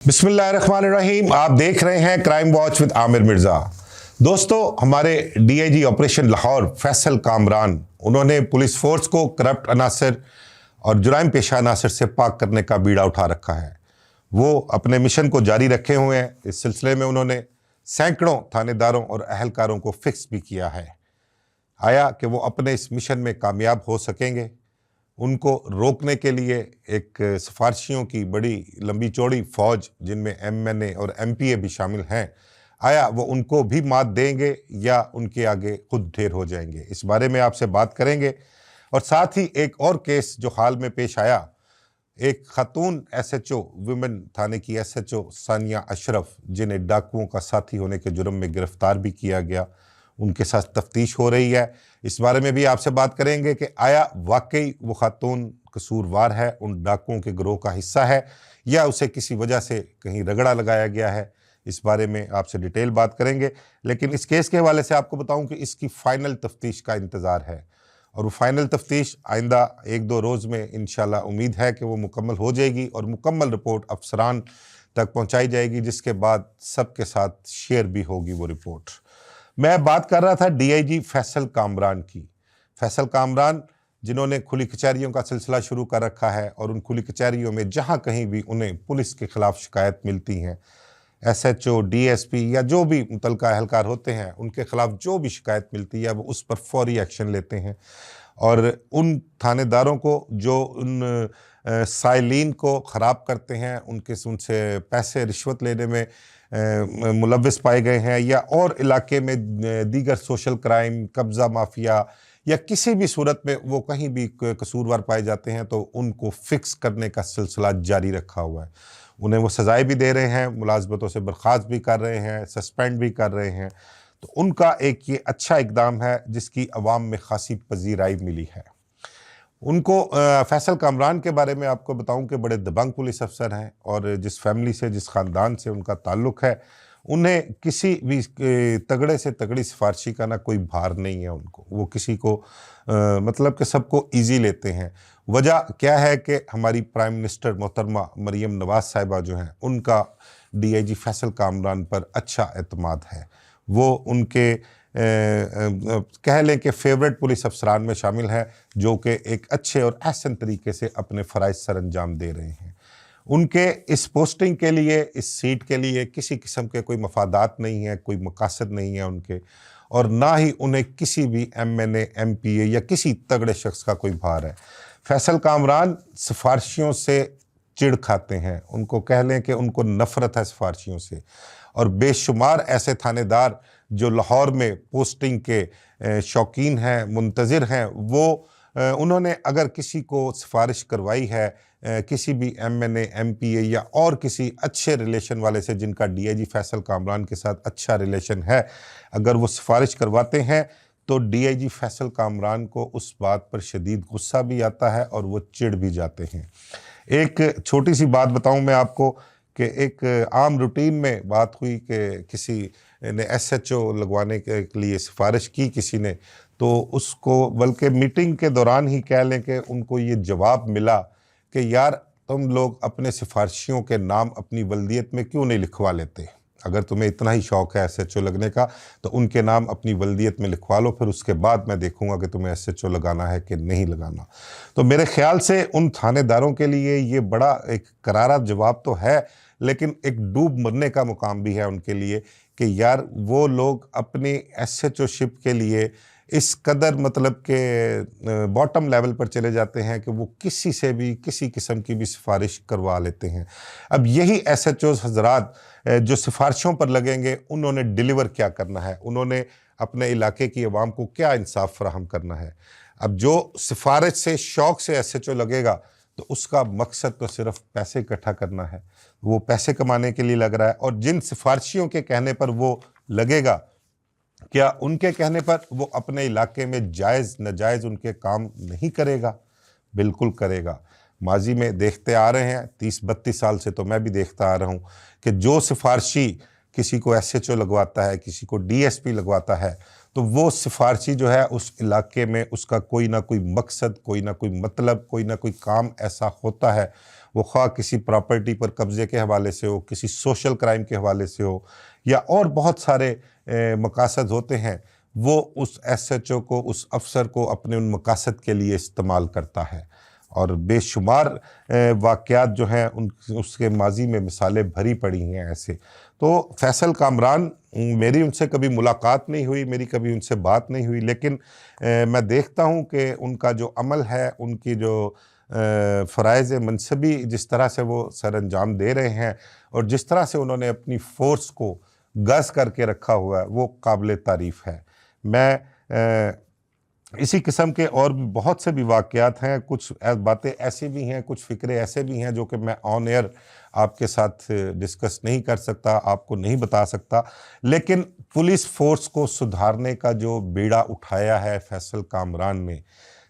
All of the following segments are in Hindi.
बिस्मिल्लाहिर्रहमानिर्रहीम। आप देख रहे हैं crime watch with Aamir Mirza. दोस्तों, हमारे डीआईजी ऑपरेशन लाहौर फैसल कामरान, उन्होंने पुलिस फोर्स को करप्ट अनासर और जुराइम पेशा अनासर से पाक करने का बीड़ा उठा रखा है। वो अपने मिशन को जारी रखे हुए हैं। इस सिलसिले में उन्होंने सैकड़ों थानेदारों और अहलकारों को फिक्स भी किया है। आया कि वो अपने इस मिशन में कामयाब हो सकेंगे, उनको रोकने के लिए एक सिफारशियों की बड़ी लंबी चौड़ी फ़ौज, जिनमें एमएनए और एमपीए भी शामिल हैं, आया वो उनको भी मात देंगे या उनके आगे खुद ढेर हो जाएंगे। इस बारे में आपसे बात करेंगे। और साथ ही एक और केस जो हाल में पेश आया, एक खातून एसएचओ, वुमेन थाने की एसएचओ सानिया अशरफ, जिन्हें डाकुओं का साथी होने के जुर्म में गिरफ्तार भी किया गया, उनके साथ तफ्तीश हो रही है। इस बारे में भी आपसे बात करेंगे कि आया वाकई वो खातून कसूरवार है, उन डाकुओं के गिरोह का हिस्सा है, या उसे किसी वजह से कहीं रगड़ा लगाया गया है। इस बारे में आपसे डिटेल बात करेंगे। लेकिन इस केस के हवाले से आपको बताऊं कि इसकी फ़ाइनल तफ्तीश का इंतज़ार है, और वो फाइनल तफ्तीश आइंदा 1-2 रोज़ में इंशाल्लाह उम्मीद है कि वो मुकम्मल हो जाएगी और मुकम्मल रिपोर्ट अफसरान तक पहुंचाई जाएगी, जिसके बाद सबके साथ शेयर भी होगी वो रिपोर्ट। मैं बात कर रहा था डीआईजी फैसल कामरान की। फैसल कामरान, जिन्होंने खुली कचहरियों का सिलसिला शुरू कर रखा है, और उन खुली कचहरियों में जहां कहीं भी उन्हें पुलिस के खिलाफ शिकायत मिलती हैं, एसएचओ, डीएसपी या जो भी मुतलका अहलकार होते हैं, उनके खिलाफ जो भी शिकायत मिलती है वो उस पर फौरी एक्शन लेते हैं। और उन थानेदारों को जो उन साइलिन को ख़राब करते हैं, उनसे पैसे रिश्वत लेने में मुलव्विस पाए गए हैं, या और इलाके में दीगर सोशल क्राइम, कब्ज़ा माफिया या किसी भी सूरत में वो कहीं भी कसूरवार पाए जाते हैं, तो उनको फिक्स करने का सिलसिला जारी रखा हुआ है। उन्हें वो सजाएं भी दे रहे हैं, मुलाजमतों से बर्खास्त भी कर रहे हैं, सस्पेंड भी कर रहे हैं। तो उनका एक ये अच्छा इकदाम है जिसकी अवाम में खासी पजीराई मिली है। उनको फैसल कामरान के बारे में आपको बताऊं कि बड़े दबंग पुलिस अफसर हैं, और जिस फैमिली से, जिस ख़ानदान से उनका ताल्लुक़ है, उन्हें किसी भी तगड़े से तगड़ी सिफारशी का ना कोई भार नहीं है उनको। वो किसी को मतलब कि सबको ईजी लेते हैं। वजह क्या है कि हमारी प्राइम मिनिस्टर मोहतरमा मरीम नवाज़ साहिबा जो हैं, उनका डीआईजी फैसल कामरान पर अच्छा एतमाद है। वो उनके कह लें कि फेवरेट पुलिस अफसरान में शामिल है, जो कि एक अच्छे और अहसन तरीके से अपने फ़राइज़ सर अंजाम दे रहे हैं। उनके इस पोस्टिंग के लिए, इस सीट के लिए किसी किस्म के कोई मफादात नहीं है, कोई मकासद नहीं है उनके, और ना ही उन्हें किसी भी एमएनए, एमपीए या किसी तगड़े शख्स का कोई भार है। फैसल कामरान सिफारशियों से चिढ़ खाते हैं, उनको कह लें कि उनको नफ़रत है सिफारशियों से। और बेशुमार ऐसे थानेदार जो लाहौर में पोस्टिंग के शौकीन हैं, मुंतज़िर हैं, वो उन्होंने अगर किसी को सिफारिश करवाई है किसी भी एमएनए, एमपीए या और किसी अच्छे रिलेशन वाले से, जिनका डीआईजी फैसल कामरान के साथ अच्छा रिलेशन है, अगर वो सिफारिश करवाते हैं, तो डीआईजी फैसल कामरान को उस बात पर शदीद गुस्सा भी आता है और वो चिढ़ भी जाते हैं। एक छोटी सी बात बताऊं मैं आपको कि एक आम रूटीन में बात हुई कि किसी ने एसएचओ लगवाने के लिए सिफारिश की किसी ने, तो उसको बल्कि मीटिंग के दौरान ही कह लें कि उनको ये जवाब मिला कि यार, तुम लोग अपने सिफारशियों के नाम अपनी वल्दियत में क्यों नहीं लिखवा लेते? अगर तुम्हें इतना ही शौक़ है एसएचओ लगने का, तो उनके नाम अपनी वल्दियत में लिखवा लो, फिर उसके बाद मैं देखूंगा कि तुम्हें एसएचओ लगाना है कि नहीं लगाना। तो मेरे ख्याल से उन थानेदारों के लिए ये बड़ा एक करारा जवाब तो है, लेकिन एक डूब मरने का मुकाम भी है उनके लिए कि यार, वो लोग अपनी एसएचओशिप के लिए इस कदर मतलब के बॉटम लेवल पर चले जाते हैं कि वो किसी से भी किसी किस्म की भी सिफारिश करवा लेते हैं। अब यही एसएचओज़ हजरात जो सिफारिशों पर लगेंगे, उन्होंने डिलीवर क्या करना है, उन्होंने अपने इलाके की आवाम को क्या इंसाफ फराहम करना है। अब जो सिफारिश से, शौक़ से एसएचओ लगेगा, तो उसका मकसद तो सिर्फ पैसे इकट्ठा करना है, वो पैसे कमाने के लिए लग रहा है। और जिन सिफारशियों के कहने पर वो लगेगा, क्या उनके कहने पर वो अपने इलाके में जायज़ नाजायज़ उनके काम नहीं करेगा? बिल्कुल करेगा। माजी में देखते आ रहे हैं, 30-32 साल से तो मैं भी देखता आ रहा हूँ कि जो सिफारशी किसी को एसएचओ लगवाता है, किसी को डीएसपी लगवाता है, तो वो सिफारशी जो है उस इलाके में उसका कोई ना कोई मकसद, कोई ना कोई मतलब, कोई ना कोई काम ऐसा होता है, वो ख़्वाह किसी प्रॉपर्टी पर कब्ज़े के हवाले से हो, किसी सोशल क्राइम के हवाले से हो, या और बहुत सारे मकासद होते हैं, वो उस एसएचओ को, उस अफसर को अपने उन मकासद के लिए इस्तेमाल करता है। और बेशुमार वाक़यात जो हैं उसके माजी में मिसालें भरी पड़ी हैं ऐसे। तो फैसल कामरान, मेरी उनसे कभी मुलाकात नहीं हुई, मेरी कभी उनसे बात नहीं हुई, लेकिन मैं देखता हूँ कि उनका जो अमल है, उनकी जो फ़राइज़ मनसबी जिस तरह से वो सर अंजाम दे रहे हैं और जिस तरह से उन्होंने अपनी फ़ोर्स को गज़ करके रखा हुआ है, वो काबिल तारीफ़ है। मैं इसी किस्म के और भी बहुत से भी वाक़यात हैं, कुछ बातें ऐसी भी हैं, कुछ फ़िक्रे ऐसे भी हैं जो कि मैं ऑन एयर आपके साथ डिस्कस नहीं कर सकता, आपको नहीं बता सकता। लेकिन पुलिस फ़ोर्स को सुधारने का जो बीड़ा उठाया है फैसल कामरान ने,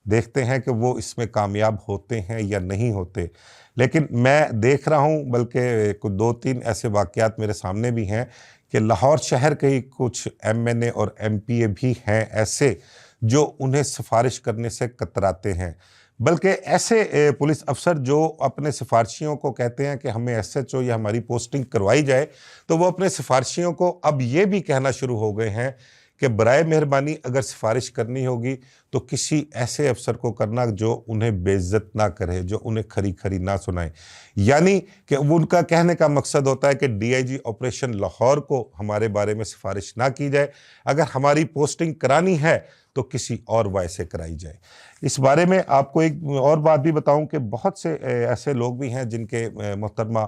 देखते हैं कि वो इसमें कामयाब होते हैं या नहीं होते। लेकिन मैं देख रहा हूँ, बल्कि कुछ 2-3 ऐसे वाक़यात मेरे सामने भी हैं कि लाहौर शहर के ही कुछ एमएनए और एमपीए भी हैं ऐसे जो उन्हें सिफारिश करने से कतराते हैं। बल्कि ऐसे पुलिस अफ़सर जो अपने सिफारशियों को कहते हैं कि हमें एसएचओ या हमारी पोस्टिंग करवाई जाए, तो वो अपने सिफारशियों को अब ये भी कहना शुरू हो गए हैं कि बराए मेहरबानी अगर सिफारिश करनी होगी तो किसी ऐसे अफ़सर को करना जो उन्हें बेइज्जत ना करे, जो उन्हें खरी-खरी ना सुनाए। यानी कि वो उनका कहने का मकसद होता है कि डीआईजी ऑपरेशन लाहौर को हमारे बारे में सिफारिश ना की जाए, अगर हमारी पोस्टिंग करानी है तो किसी और वाय से कराई जाए। इस बारे में आपको एक और बात भी बताऊं कि बहुत से ऐसे लोग भी हैं जिनके मोहतरमा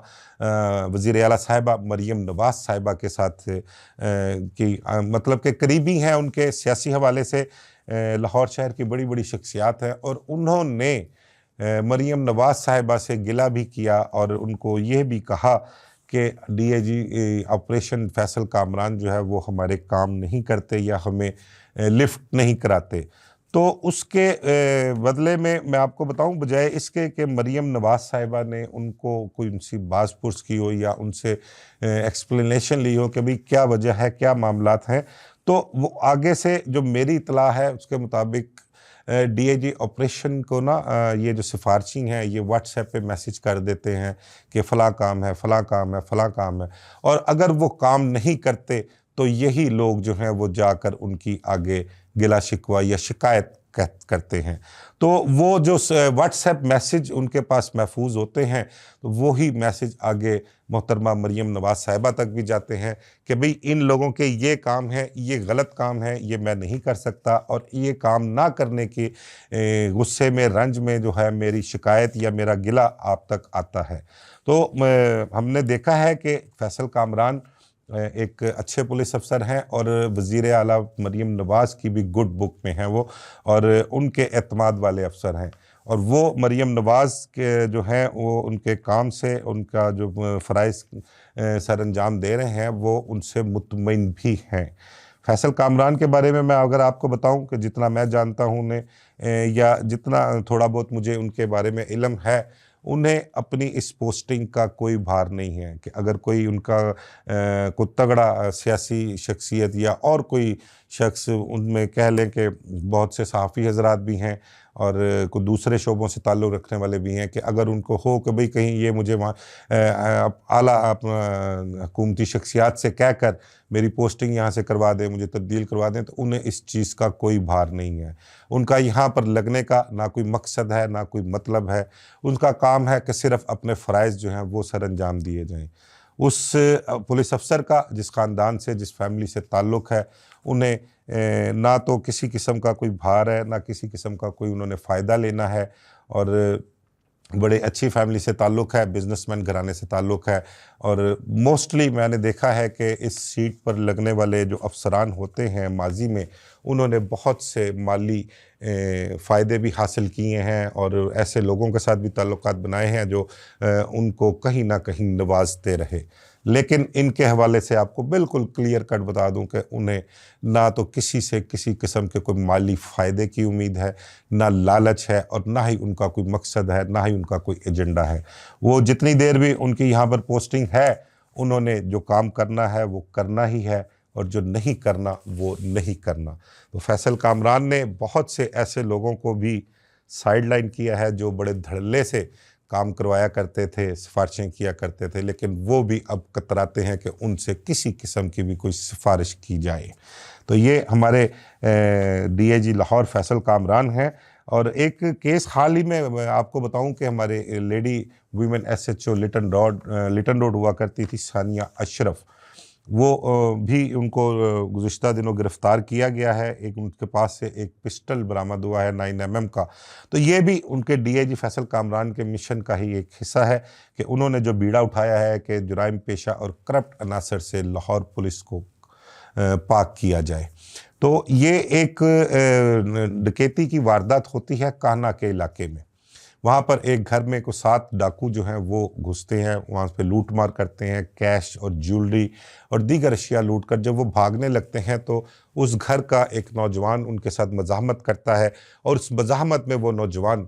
वज़ीर आला साहिबा मरियम नवाज़ साहिबा के साथ मतलब के करीबी हैं, उनके सियासी हवाले से लाहौर शहर की बड़ी-बड़ी शख्सियात हैं, और उन्होंने मरियम नवाज़ साहिबा से गिला भी किया और उनको ये भी कहा कि डीआईजी ऑपरेशन फैसल कामरान जो है वो हमारे काम नहीं करते या हमें लिफ्ट नहीं कराते। तो उसके बदले में मैं आपको बताऊं, बजाय इसके कि मरियम नवाज़ साहिबा ने उनको कोई उनसी बाज़ पुर्स की हो या उनसे एक्सप्लेनेशन ली हो कि भाई क्या वजह है, क्या मामलात हैं, तो वो आगे से जो मेरी इतला है उसके मुताबिक डीआईजी ऑपरेशन को ना ये जो सिफारशी हैं ये व्हाट्सएप पे मैसेज कर देते हैं कि फ़लाँ काम है, फ़लाँ काम है, फ़लाँ काम है, और अगर वो काम नहीं करते तो यही लोग जो हैं वो जाकर उनकी आगे गिला शिकवा या शिकायत करते हैं। तो वो जो व्हाट्सएप मैसेज उनके पास महफूज होते हैं, तो वही मैसेज आगे मोहतरमा मरियम नवाज़ साहिबा तक भी जाते हैं कि भाई इन लोगों के ये काम है, ये गलत काम है, ये मैं नहीं कर सकता, और ये काम ना करने के गुस्से में, रंज में जो है मेरी शिकायत या मेरा गिला आप तक आता है। तो हमने देखा है कि फैसल कामरान एक अच्छे पुलिस अफसर हैं और वज़ीर आला मरियम नवाज़ की भी गुड बुक में हैं वो, और उनके एतमाद वाले अफसर हैं, और वो मरियम नवाज़ के जो हैं वो उनके काम से, उनका जो फ़राइज़ सर अंजाम दे रहे हैं वो उनसे मुतमईन भी हैं। फैसल कामरान के बारे में मैं अगर आपको बताऊं कि जितना मैं जानता हूं उन्हें, या जितना थोड़ा बहुत मुझे उनके बारे में इल्म है, उन्हें अपनी इस पोस्टिंग का कोई भार नहीं है कि अगर कोई उनका कोई तगड़ा सियासी शख्सियत या और कोई शख्स, उनमें कह लें कि बहुत से सहाफ़ी हज़रात भी हैं और कोई दूसरे शोबों से ताल्लुक़ रखने वाले भी हैं, कि अगर उनको हो कि भाई कहीं ये मुझे वहाँ आला हुकूमती शख्सियात से कहकर मेरी पोस्टिंग यहाँ से करवा दें, मुझे तब्दील करवा दें, तो उन्हें इस चीज़ का कोई भार नहीं है। उनका यहाँ पर लगने का ना कोई मकसद है, ना कोई मतलब है। उनका काम है कि सिर्फ़ अपने फ़राइज़ जो हैं वो सर अंजाम दिए जाएँ। उस पुलिस अफ़सर का जिस ख़ानदान से, जिस फैमिली से ताल्लुक़ है, उन्हें ना तो किसी किस्म का कोई भार है, ना किसी किस्म का कोई उन्होंने फ़ायदा लेना है, और बड़े अच्छी फैमिली से ताल्लुक़ है, बिज़नेसमैन घराने से ताल्लुक़ है। और मोस्टली मैंने देखा है कि इस सीट पर लगने वाले जो अफ़सरान होते हैं माजी में, उन्होंने बहुत से माली फ़ायदे भी हासिल किए हैं और ऐसे लोगों के साथ भी ताल्लुक़ात बनाए हैं जो उनको कहीं ना कहीं नवाजते रहे। लेकिन इनके हवाले से आपको बिल्कुल क्लियर कट बता दूं कि उन्हें ना तो किसी से किसी किस्म के कोई माली फ़ायदे की उम्मीद है, ना लालच है, और ना ही उनका कोई मकसद है, ना ही उनका कोई एजेंडा है। वो जितनी देर भी उनकी यहाँ पर पोस्टिंग है, उन्होंने जो काम करना है वो करना ही है और जो नहीं करना वो नहीं करना। तो फैसल कामरान ने बहुत से ऐसे लोगों को भी साइडलाइन किया है जो बड़े धड़ल्ले से काम करवाया करते थे, सिफारिशें किया करते थे, लेकिन वो भी अब कतराते हैं कि उनसे किसी किस्म की भी कोई सिफारिश की जाए। तो ये हमारे डीआईजी लाहौर फैसल कामरान हैं। और एक केस हाल ही में मैं आपको बताऊं कि हमारे लेडी वीमेन एसएचओ लिटन रोड हुआ करती थी सानिया अशरफ, वो भी उनको गुज़िश्ता दिनों गिरफ़्तार किया गया है। एक उनके पास से एक पिस्टल बरामद हुआ है 9 mm का। तो ये भी उनके डीआईजी फैसल कामरान के मिशन का ही एक हिस्सा है कि उन्होंने जो बीड़ा उठाया है कि जुराइम पेशा और करप्ट अनासर से लाहौर पुलिस को पाक किया जाए। तो ये एक डकैती की वारदात होती है कान्हा के इलाके में। वहाँ पर एक घर में को 7 डाकू जो हैं वो घुसते हैं, वहाँ पे लूट मार करते हैं, कैश और ज्वेलरी और दीगर अशिया लूट कर जब वो भागने लगते हैं तो उस घर का एक नौजवान उनके साथ मज़ाहमत करता है और उस मज़ाहमत में वो नौजवान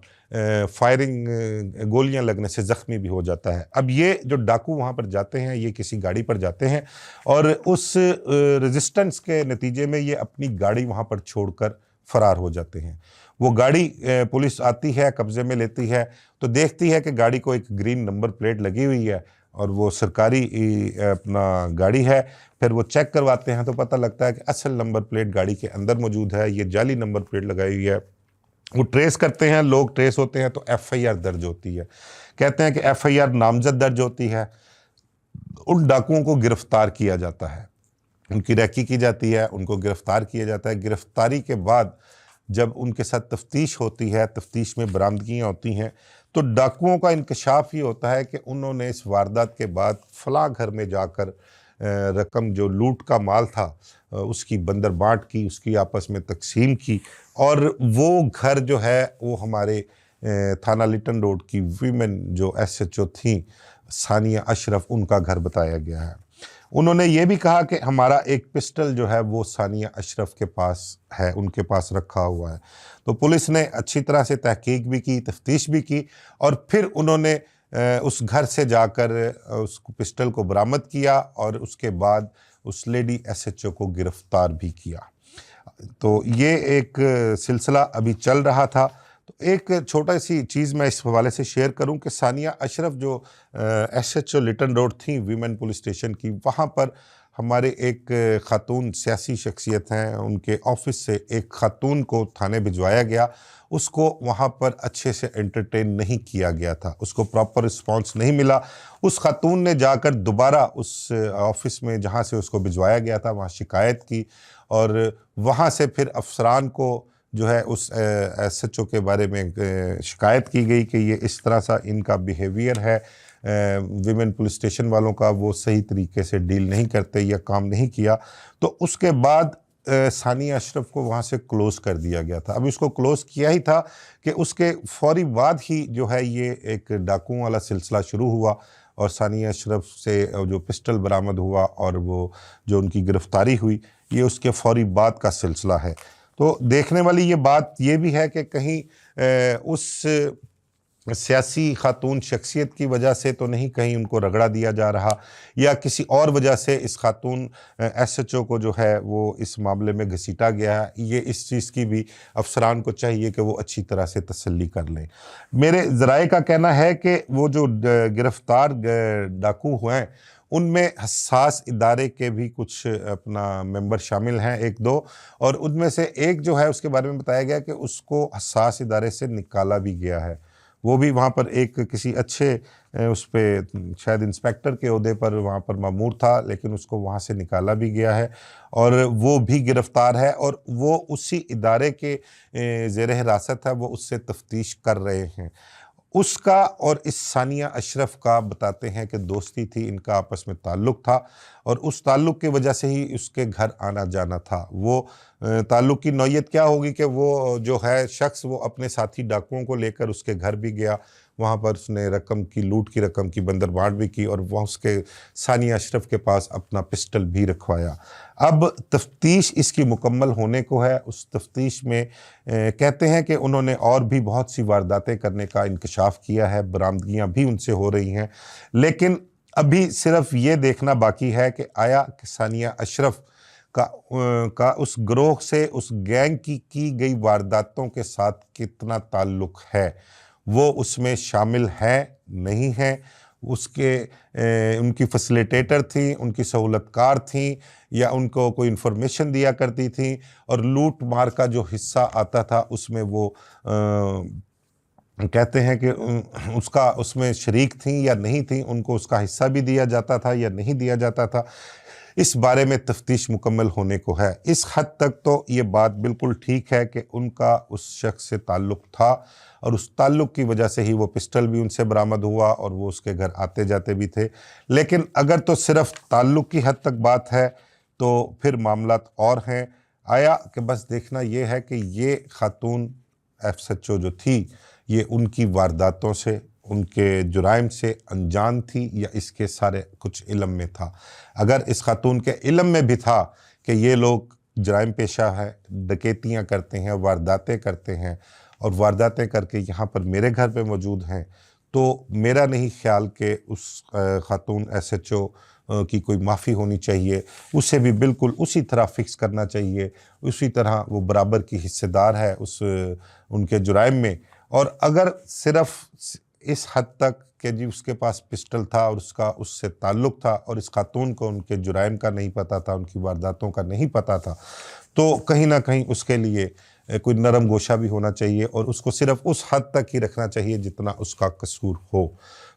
गोलियां लगने से ज़ख्मी भी हो जाता है। अब ये जो डाकू वहाँ पर जाते हैं, ये किसी गाड़ी पर जाते हैं और उस रेजिस्टेंस के नतीजे में ये अपनी गाड़ी वहाँ पर छोड़कर फरार हो जाते हैं। वो गाड़ी पुलिस आती है, कब्जे में लेती है तो देखती है कि गाड़ी को एक ग्रीन नंबर प्लेट लगी हुई है और वो सरकारी अपना गाड़ी है। फिर वो चेक करवाते हैं तो पता लगता है कि असल नंबर प्लेट गाड़ी के अंदर मौजूद है, ये जाली नंबर प्लेट लगाई हुई है। वो ट्रेस करते हैं, लोग ट्रेस होते हैं तो एफआईआर दर्ज होती है। कहते हैं कि एफआईआर नामजद दर्ज होती है। उन डाकुओं को गिरफ्तार किया जाता है, उनकी रैकी की जाती है, उनको गिरफ्तार किया जाता है। गिरफ्तारी के बाद जब उनके साथ तफ्तीश होती है, तफ्तीश में बरामदगियाँ होती हैं तो डाकुओं का इंकशाफ ये होता है कि उन्होंने इस वारदात के बाद फलां घर में जाकर रकम जो लूट का माल था उसकी बंदर बांट की, उसकी आपस में तकसीम की और वो घर जो है वो हमारे थाना लिटन रोड की वीमेन जो एसएचओ थी सानिया अशरफ, उनका घर बताया गया है। उन्होंने ये भी कहा कि हमारा एक पिस्टल जो है वो सानिया अशरफ के पास है, उनके पास रखा हुआ है। तो पुलिस ने अच्छी तरह से तहकीक भी की, तफ्तीश भी की और फिर उन्होंने उस घर से जाकर उस पिस्टल को बरामद किया और उसके बाद उस लेडी एसएचओ को गिरफ्तार भी किया। तो ये एक सिलसिला अभी चल रहा था। तो एक छोटा सी चीज़ मैं इस हवाले से शेयर करूं कि सानिया अशरफ जो एसएचओ लिटन रोड थी वीमेन पुलिस स्टेशन की, वहाँ पर हमारे एक खातून सियासी शख्सियत हैं, उनके ऑफिस से एक खातून को थाने भिजवाया गया। उसको वहाँ पर अच्छे से एंटरटेन नहीं किया गया था, उसको प्रॉपर रिस्पांस नहीं मिला। उस खातून ने जाकर दोबारा उस ऑफिस में जहाँ से उसको भिजवाया गया था वहाँ शिकायत की और वहाँ से फिर अफसरान को जो है उस एसएचओ के बारे में शिकायत की गई कि ये इस तरह सा इनका बिहेवियर है, विमेन पुलिस स्टेशन वालों का, वो सही तरीके से डील नहीं करते या काम नहीं किया। तो उसके बाद सानिया अशरफ को वहाँ से क्लोज़ कर दिया गया था। अभी उसको क्लोज़ किया ही था कि उसके फौरी बाद ही जो है ये एक डाकुओं वाला सिलसिला शुरू हुआ और सानिया अशरफ से जो पिस्टल बरामद हुआ और वो जो उनकी गिरफ्तारी हुई, ये उसके फौरी बाद का सिलसिला है। तो देखने वाली ये बात ये भी है कि कहीं उस सियासी खातून शख्सियत की वजह से तो नहीं कहीं उनको रगड़ा दिया जा रहा या किसी और वजह से इस खातून एसएचओ को जो है वो इस मामले में घसीटा गया है। ये इस चीज़ की भी अफसरान को चाहिए कि वो अच्छी तरह से तसल्ली कर लें। मेरे ज़राए का कहना है कि वो जो गिरफ्तार डाकू हुए हैं उनमें हसास इदारे के भी कुछ अपना मेंबर शामिल हैं, 1-2, और उनमें से एक जो है उसके बारे में बताया गया कि उसको हसास इदारे से निकाला भी गया है। वो भी वहाँ पर एक किसी अच्छे उस पे शायद इंस्पेक्टर के ओहदे पर वहाँ पर मामूर था, लेकिन उसको वहाँ से निकाला भी गया है और वो भी गिरफ़्तार है और वो उसी इदारे के ज़ेर हिरासत है, वो उससे तफ्तीश कर रहे हैं। उसका और इस सानिया अशरफ का बताते हैं कि दोस्ती थी, इनका आपस में ताल्लुक़ था और उस ताल्लुक़ की वजह से ही उसके घर आना जाना था। वो ताल्लुक़ की नौयत क्या होगी कि वो जो है शख्स वो अपने साथी डाकुओं को लेकर उसके घर भी गया, वहाँ पर उसने रकम की लूट की रकम की बंदरबांट भी की और वहाँ उसके सानिया अशरफ के पास अपना पिस्टल भी रखवाया। अब तफ्तीश इसकी मुकम्मल होने को है। उस तफ्तीश में कहते हैं कि उन्होंने और भी बहुत सी वारदातें करने का इंकशाफ किया है, बरामदगियाँ भी उनसे हो रही हैं, लेकिन अभी सिर्फ ये देखना बाकी है कि आया कि सानिया अशरफ का उस ग्रोह से, उस गैंग की गई वारदातों के साथ कितना ताल्लुक है, वो उसमें शामिल है नहीं है। उनकी फैसिलिटेटर थी, उनकी सहूलतकार थी, या उनको कोई इन्फॉर्मेशन दिया करती थी, और लूट मार का जो हिस्सा आता था उसमें वो कहते हैं कि उसका उसमें शरीक थी या नहीं थी, उनको उसका हिस्सा भी दिया जाता था या नहीं दिया जाता था। इस बारे में तफ्तीश मुकम्मल होने को है। इस हद तक तो ये बात बिल्कुल ठीक है कि उनका उस शख्स से ताल्लुक़ था, और उस ताल्लुक़ की वजह से ही वो पिस्टल भी उनसे बरामद हुआ और वो उसके घर आते जाते भी थे। लेकिन अगर तो सिर्फ ताल्लुक़ की हद तक बात है तो फिर मामलात और हैं। आया कि बस देखना ये है कि ये खातून एफएसएचओ जो थी, ये उनकी वारदातों से, उनके जुराइम से अनजान थी या इसके सारे कुछ इल्म में था। अगर इस खातून के इल्म में भी था कि ये लोग जुराइम पेशा है, डकैतियाँ करते हैं, वारदातें करते हैं, और वारदातें करके यहाँ पर मेरे घर पे मौजूद हैं, तो मेरा नहीं ख्याल कि उस खातून एसएचओ की कोई माफ़ी होनी चाहिए। उसे भी बिल्कुल उसी तरह फ़िक्स करना चाहिए, उसी तरह वो बराबर की हिस्सेदार है उनके जुराइम में। और अगर सिर्फ इस हद तक कि जी उसके पास पिस्टल था और उसका उससे ताल्लुक़ था, और इस खातून को उनके जुराइम का नहीं पता था, उनकी वारदातों का नहीं पता था, तो कहीं ना कहीं उसके लिए कोई नरम गोशा भी होना चाहिए, और उसको सिर्फ उस हद तक ही रखना चाहिए जितना उसका कसूर हो।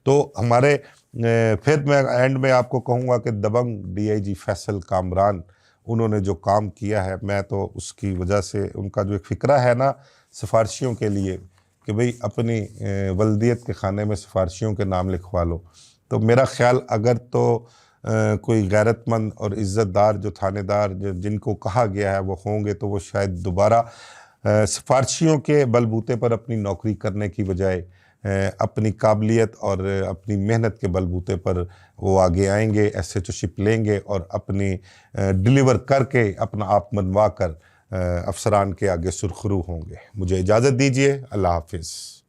तो हमारे फिर मैं एंड में आपको कहूँगा कि दबंग डीआईजी फैसल कामरान, उन्होंने जो काम किया है, मैं तो उसकी वजह से, उनका जो एक फ़िक्रा है ना सिफारशियों के लिए कि भाई अपनी वल्दियत के खाने में सिफारशियों के नाम लिखवा लो, तो मेरा ख्याल अगर तो कोई गैरतमंद और इज़्ज़तदार जो थानेदार जिनको कहा गया है वो होंगे, तो वो शायद दोबारा सिफारशियों के बलबूते पर अपनी नौकरी करने की बजाय अपनी काबिलियत और अपनी मेहनत के बलबूते पर वो आगे आएंगे, एसएचओशिप लेंगे और अपनी डिलीवर करके अपना आप मनवा कर अफसरान के आगे सुरखरू होंगे। मुझे इजाज़त दीजिए। अल्लाह हाफिज़।